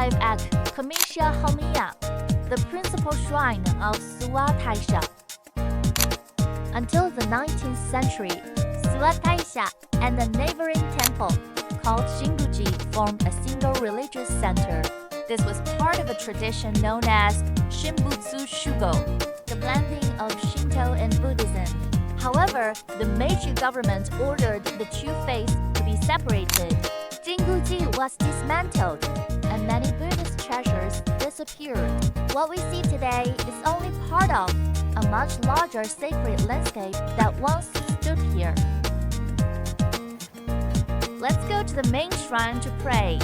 arrive at Kamisha Honmiya, the principal shrine of Suwa Taisha. Until the 19th century, Suwa Taisha and the neighboring temple, called Shinguji, formed a single religious center. This was part of a tradition known as Shinbutsu Shugo, the blending of Shinto and Buddhism. However, the Meiji government ordered the two faiths to be separated. Jinguji was dismantled, and many Buddhist treasures disappeared. What we see today is only part of a much larger sacred landscape that once stood here. Let's go to the main shrine to pray.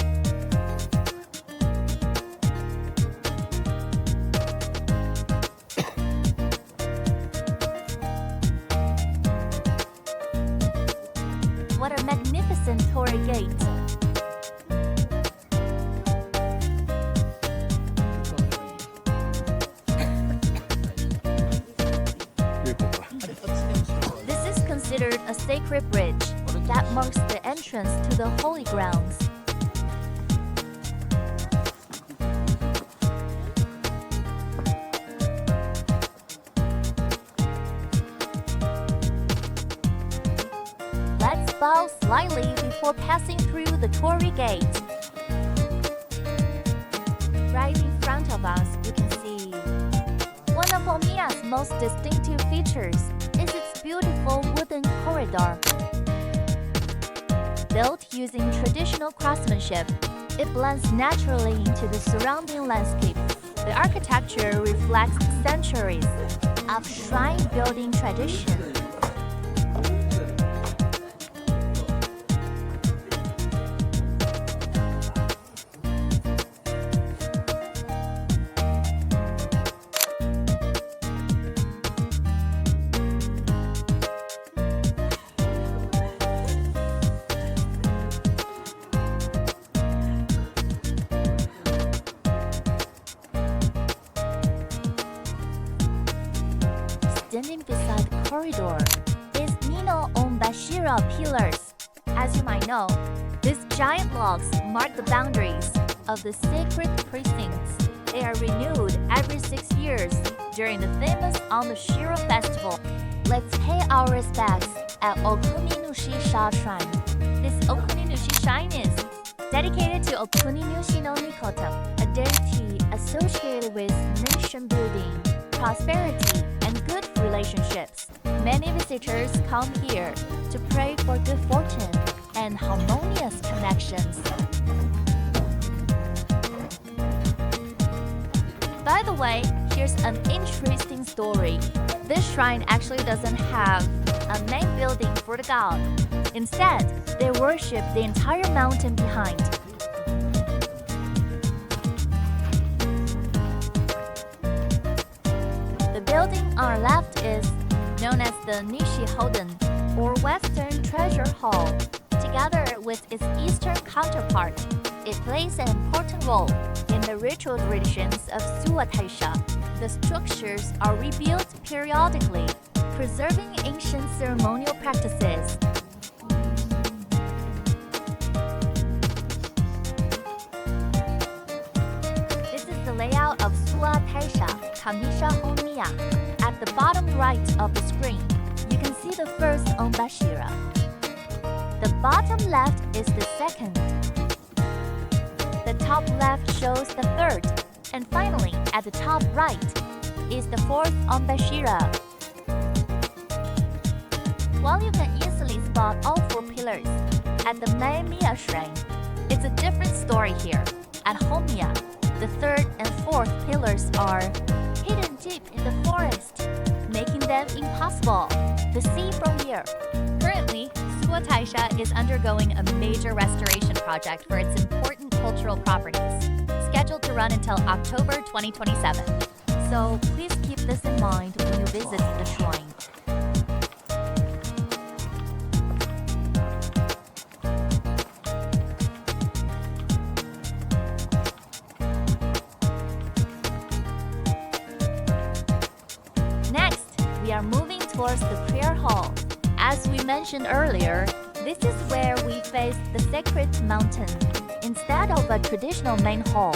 What a magnificent torii gate! This is considered a sacred bridge that marks the entrance to the holy grounds. Let's bow slightly before passing through the torii gate. Right in front of us, you can see one of Honmiya's most distinctive features is its beautiful wooden corridor. Built using traditional craftsmanship, it blends naturally into the surrounding landscape. The architecture reflects centuries of shrine building tradition. Standing beside the corridor is Nino Onbashira pillars. As you might know, these giant logs mark the boundaries of the sacred precincts. They are renewed every 6 years during the famous Onbashira festival. Let's pay our respects at Okuninushi-sha Shrine. This Okuninushi Shrine is dedicated to Okuninushi no Mikoto, a deity associated with nation building, prosperity, and good relationships. Many visitors come here to pray for good fortune and harmonious connections. By the way, here's an interesting story. This shrine actually doesn't have a main building for the god. Instead, they worship the entire mountain behind. The building on our left is known as the Nishi-Hoden, or Western Treasure Hall. Together with its eastern counterpart, it plays an important role in the ritual traditions of Suwa Taisha. The structures are rebuilt periodically, preserving ancient ceremonial practices. This is the layout of Suwa Taisha Kamisha Honmiya. At the bottom right of the screen, you can see the first Onbashira. The bottom left is the second. The top left shows the third. And finally, at the top right is the fourth Onbashira. While you can easily spot all 4 pillars at the Honmiya shrine, it's a different story here. At Honmiya, the third and fourth pillars are hidden deep in the forest, making them impossible to see from here. Currently, Suwa Taisha is undergoing a major restoration project for its important cultural properties, scheduled to run until October 2027. So please keep this in mind when you visit the shrine. Next, we are moving towards the prayer hall. As we mentioned earlier, This is where we face the sacred mountain instead of a traditional main hall.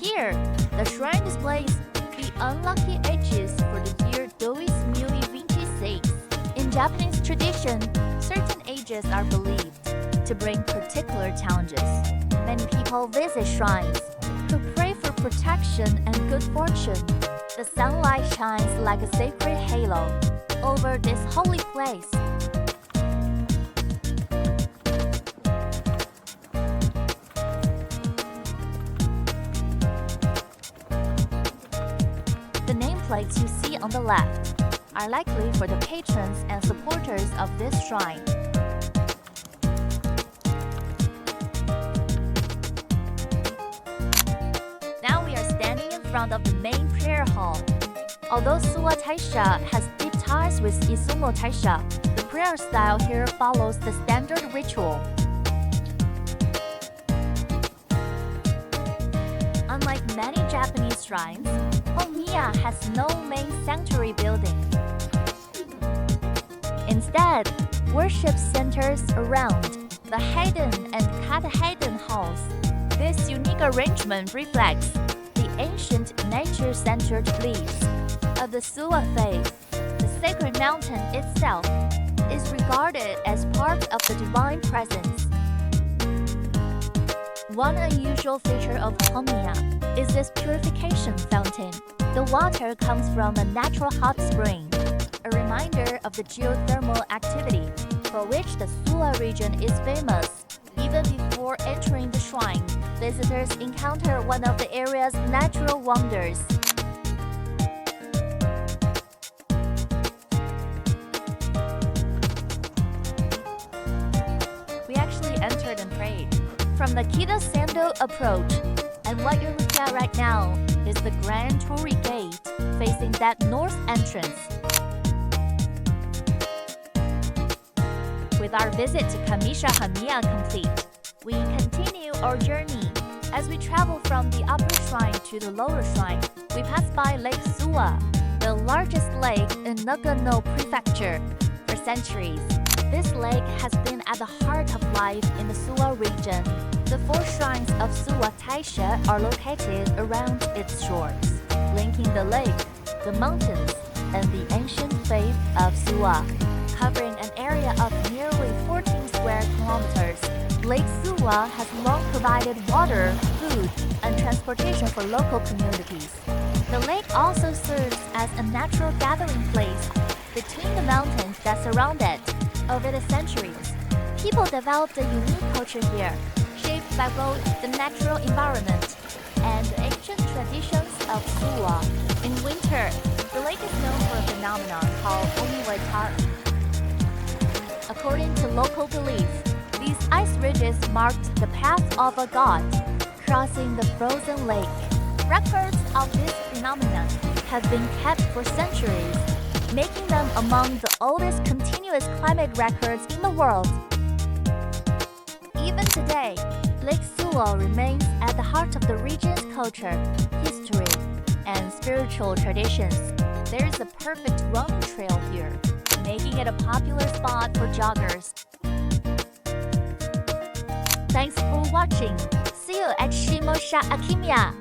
Here, the shrine displays the unlucky ages for the year Dois mil e 26. In Japanese tradition, certain ages are believed to bring particular challenges. Many people visit shrines to pray for protection and good fortune. The sunlight shines like a sacred halo over this holy place. The nameplates you see on the left are likely for the patrons and supporters of this shrine. Now we are standing in front of the main prayer hall. Although Suwa Taisha has deep ties with Izumo Taisha, the prayer style here follows the standard ritual. Unlike many Japanese shrines, Honmiya has no main sanctuary building. Instead, worship centers around the hidden and cut-hidden halls. This unique arrangement reflects the ancient nature-centered beliefs of the Suwa faith. The sacred mountain itself is regarded as part of the divine presence. One unusual feature of Honmiya is this purification fountain. The water comes from a natural hot spring, a reminder of the geothermal activity for which the Suwa region is famous. Even before entering the shrine, visitors encounter one of the area's natural wonders. We actually entered and prayed from the Kita-Sando approach, and what you're looking at right now is the Grand Torii Gate facing that north entrance. With our visit to Kamisha Honmiya complete, we continue our journey. As we travel from the upper shrine to the lower shrine, we pass by Lake Suwa, the largest lake in Nagano Prefecture. For centuries, this lake has been at the heart of life in the Suwa region. The 4 shrines of Suwa Taisha are located around its shores, linking the lake, the mountains, and the ancient faith of Suwa. Covering an area of nearly 14 square kilometers, Lake Suwa has long provided water, food, and transportation for local communities. The lake also serves as a natural gathering place between the mountains that surround it. Over the centuries, people developed a unique culture here, shaped by both the natural environment and the ancient traditions of Suwa. In winter, the lake is known for a phenomenon called Omiwata. According to local belief, these ice ridges marked the path of a god crossing the frozen lake. Records of this phenomenon have been kept for centuries, making them among the oldest continuous climate records in the world. Even today, Lake Suwa remains at the heart of the region's culture, history, and spiritual traditions. There is a perfect running trail here, making it a popular spot for joggers. Thanks for watching. See you at Shimosha Akimiya.